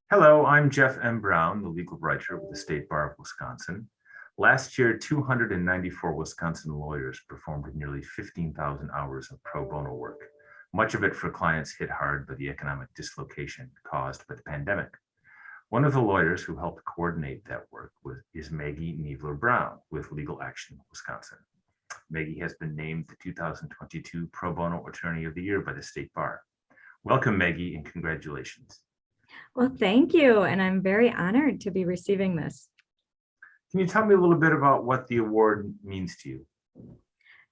Hello, I'm Jeff M. Brown, the legal writer with the State Bar of Wisconsin. Last year, 294 Wisconsin lawyers performed nearly 15,000 hours of pro bono work, much of it for clients hit hard by the economic dislocation caused by the pandemic. One of the lawyers who helped coordinate that work is Maggie Niebler-Brown with Legal Action Wisconsin. Maggie has been named the 2022 Pro Bono Attorney of the Year by the State Bar. Welcome, Maggie, and congratulations. Well, thank you. And I'm very honored to be receiving this. Can you tell me a little bit about what the award means to you?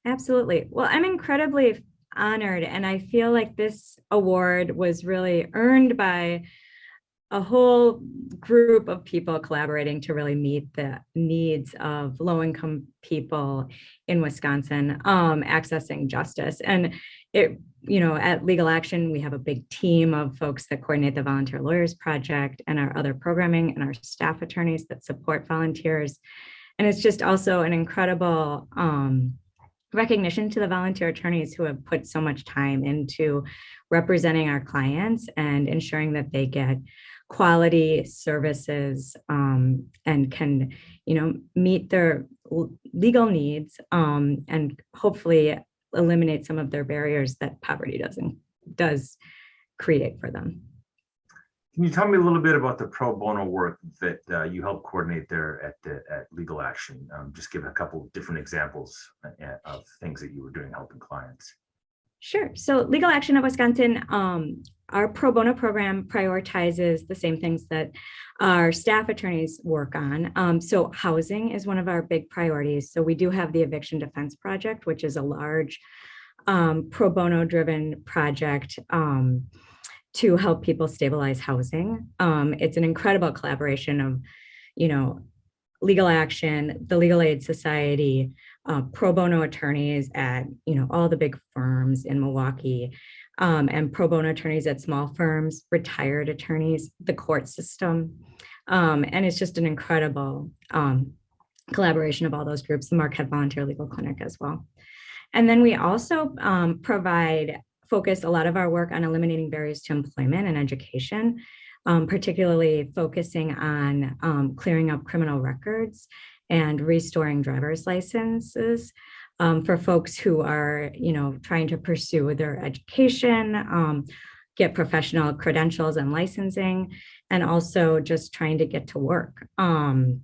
Absolutely. Well, I'm incredibly honored, and I feel like this award was really earned by a whole group of people collaborating to really meet the needs of low-income people in Wisconsin, accessing justice. And at Legal Action, we have a big team of folks that coordinate the Volunteer Lawyers Project and our other programming and our staff attorneys that support volunteers. And it's just also an incredible recognition to the volunteer attorneys who have put so much time into representing our clients and ensuring that they get quality services and can, meet their legal needs and hopefully eliminate some of their barriers that poverty does create for them. Can you tell me a little bit about the pro bono work that you help coordinate there at Legal Action? Just give a couple of different examples of things that you were doing helping clients. Sure. So Legal Action of Wisconsin, our pro bono program prioritizes the same things that our staff attorneys work on. So housing is one of our big priorities. So we do have the Eviction Defense Project, which is a large pro bono driven project to help people stabilize housing. It's an incredible collaboration of, Legal Action, the Legal Aid Society, pro bono attorneys at, all the big firms in Milwaukee, and pro bono attorneys at small firms, retired attorneys, the court system. And it's just an incredible collaboration of all those groups, the Marquette Volunteer Legal Clinic as well. And then we also focus a lot of our work on eliminating barriers to employment and education, particularly focusing on clearing up criminal records and restoring driver's licenses for folks who are, trying to pursue their education, get professional credentials and licensing, and also just trying to get to work. And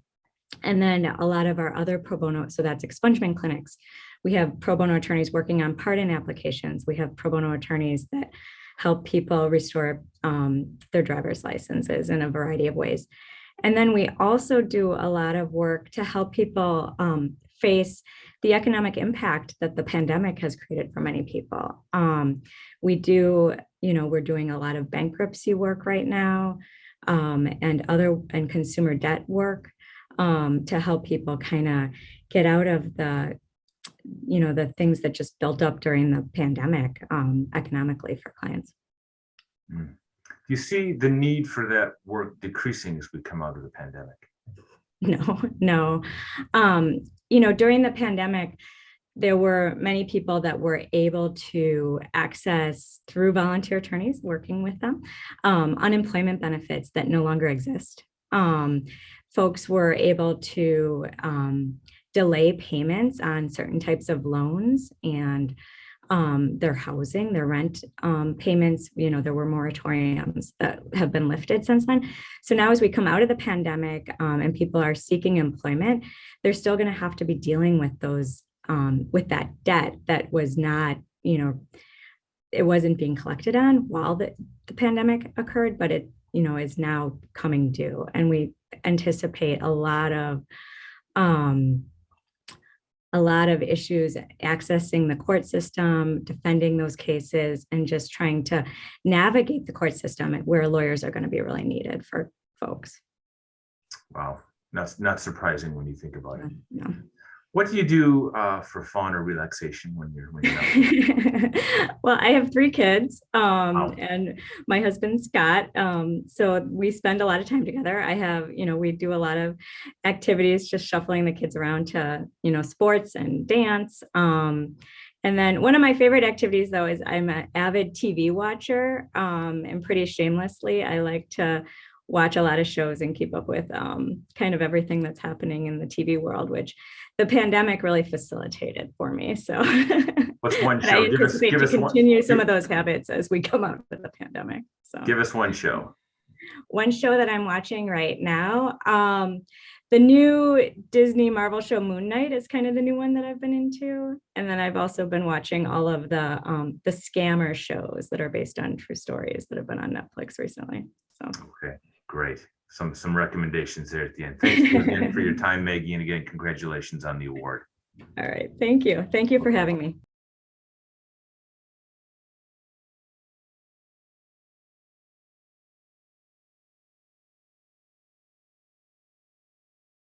then a lot of our other pro bono, so that's expungement clinics. We have pro bono attorneys working on pardon applications. We have pro bono attorneys that help people restore their driver's licenses in a variety of ways. And then we also do a lot of work to help people face the economic impact that the pandemic has created for many people. We're doing a lot of bankruptcy work right now and consumer debt work to help people kind of get out of the things that just built up during the pandemic economically for clients. Do you see the need for that work decreasing as we come out of the pandemic? No. During the pandemic, there were many people that were able to access, through volunteer attorneys working with them, unemployment benefits that no longer exist. Folks were able to delay payments on certain types of loans and their housing, their rent payments. There were moratoriums that have been lifted since then. So now as we come out of the pandemic and people are seeking employment, they're still going to have to be dealing with those, with that debt that was not, it wasn't being collected on while the pandemic occurred, but it, is now coming due. And we anticipate a lot of issues accessing the court system, defending those cases, and just trying to navigate the court system where lawyers are going to be really needed for folks. Wow, that's not surprising when you think about it. No. What do you do for fun or relaxation when you're out? Well, I have 3 kids Wow. and my husband, Scott. So we spend a lot of time together. I have, we do a lot of activities, just shuffling the kids around to, sports and dance. And then one of my favorite activities, though, is I'm an avid TV watcher, and pretty shamelessly, I like to watch a lot of shows and keep up with kind of everything that's happening in the TV world, which the pandemic really facilitated for me. So what's one I show? anticipate to continue some of those habits as we come out of the pandemic. So give us one show. One show that I'm watching right now. The new Disney Marvel show Moon Knight is kind of the new one that I've been into. And then I've also been watching all of the scammer shows that are based on true stories that have been on Netflix recently. So okay, great. Some recommendations there at the end. Thanks again for your time, Maggie. And again, congratulations on the award. All right. Thank you. Thank you for having me.